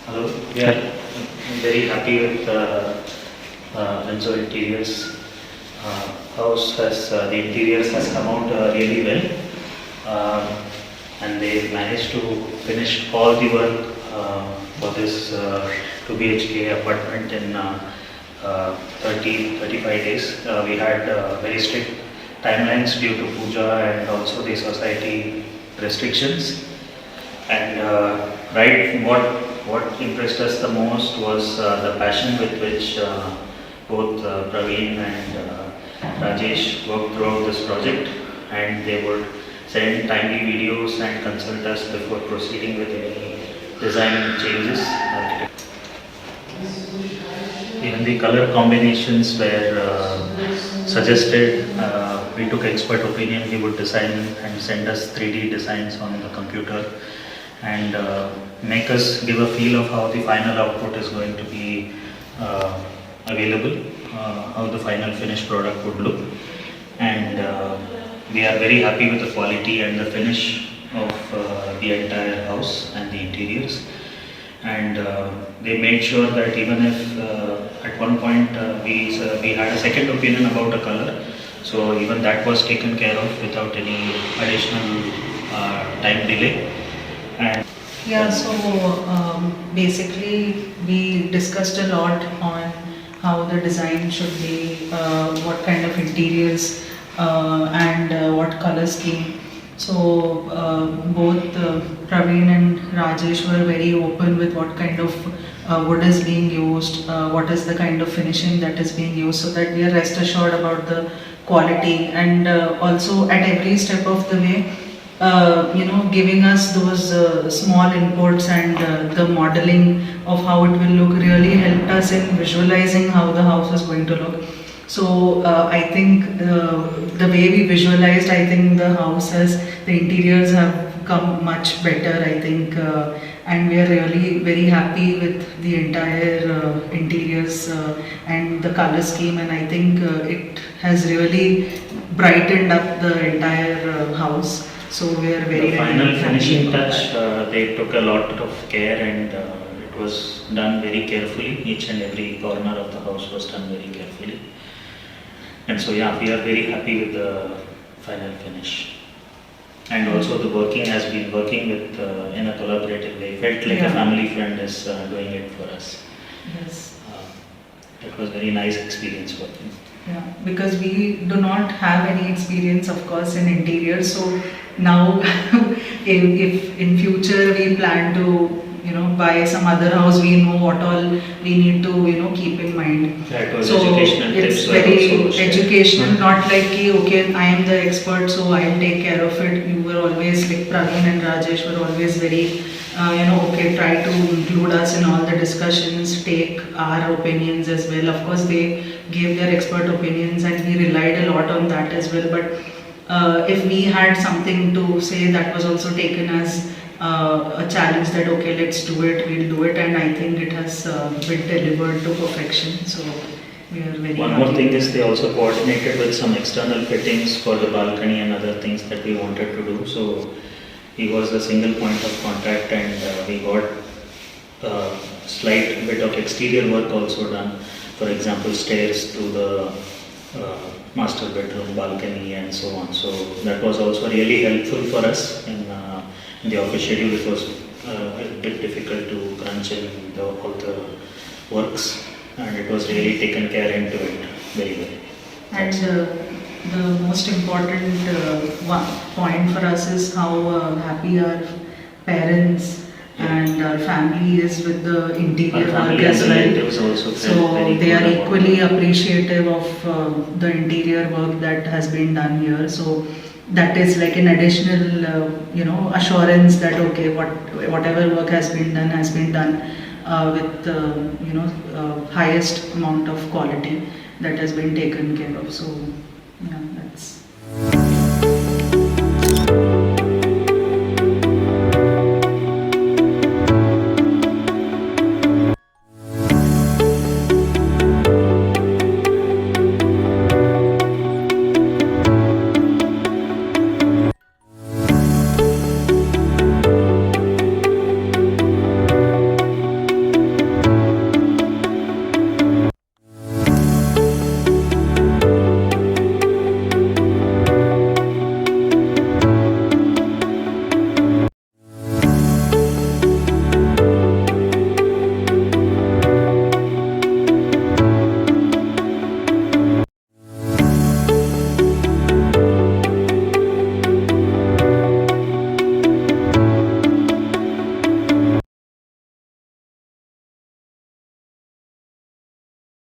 Hello. Yeah, I'm very happy with Renzo Interiors. House has the interiors has come out really well, and they managed to finish all the work for this 2 BHK apartment in 35 days. We had very strict timelines due to puja and also the society restrictions. And right, what impressed us the most was the passion with which both Praveen and Rajesh worked throughout this project, and they would send timely videos and consult us before proceeding with any design changes. Even the color combinations were suggested. We took expert opinion. He would design and send us 3D designs on the computer and make us give a feel of how the final output is going to be available, how the final finished product would look. And we are very happy with the quality and the finish of the entire house and the interiors. And they made sure that even if at one point we had a second opinion about a color, so even that was taken care of without any additional time delay. And yeah, so basically we discussed a lot on how the design should be, what kind of interiors and what color scheme. So both Praveen and Rajesh were very open with what kind of wood is being used, what is the kind of finishing that is being used, so that we are rest assured about the quality, and also at every step of the way giving us those small inputs and the modeling of how it will look really helped us in visualizing how the house is going to look. So I think the way we visualized, I think the the interiors have come much better, I think, and we are really very happy with the entire interiors and the color scheme, and I think it has really brightened up the entire house. So we are very the final happy finishing about touch, they took a lot of care, and it was done very carefully. Each and every corner of the house was done very carefully. And so yeah, we are very happy with the final finish. And also the working has been working with in a collaborative way. Felt like a family friend is doing it for us. Yes. It was very nice experience working. Yeah, because we do not have any experience, of course, in interior. So now, if in future we plan to, buy some other house, we know what all we need to, keep in mind. Yeah, it was so educational it's tips very educational, not like okay, I am the expert, so I'll take care of it. You were always like Praveen and Rajesh were always very, okay, try to include us in all the discussions, take our opinions as well. Of course, they gave their expert opinions, and we relied a lot on that as well. But if we had something to say, that was also taken as a challenge that okay, let's do it, we'll do it, and I think it has been delivered to perfection. So we are very One more thing is they also coordinated with some external fittings for the balcony and other things that we wanted to do. So he was the single point of contact, and we got a slight bit of exterior work also done. For example, stairs to the master bedroom, balcony, and so on. So that was also really helpful for us in the office schedule. It was a bit difficult to crunch in all the works, and it was really taken care into it very well. And the most important point for us is how happy our parents and our family is with the interior work as well. So they are equally appreciative of the interior work that has been done here. So that is like an additional, assurance that okay, whatever work has been done with highest amount of quality that has been taken care of. So yeah, that's.